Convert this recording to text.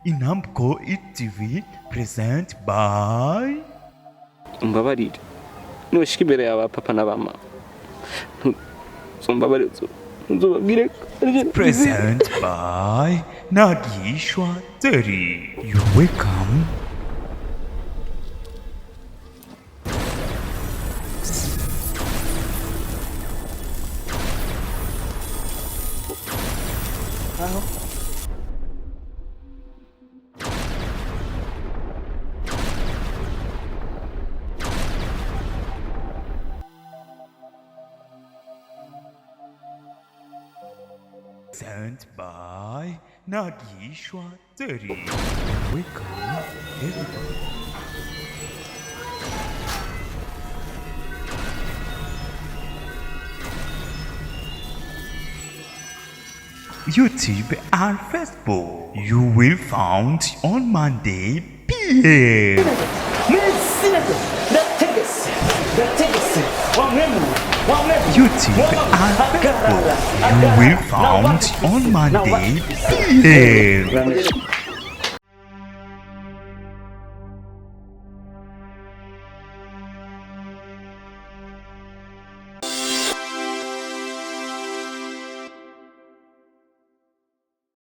INTAMBUKO TV present by umbabarire nushika imbere y'aba papa na bama umbabarire nzobabwire present by NTAGIHISHWA serie. You're welcome. Present by NTAGIHISHWA serie. Welcome everybody. YouTube and Facebook. You will find on Monday PM. YouTube and Facebook. You will find on Monday PM.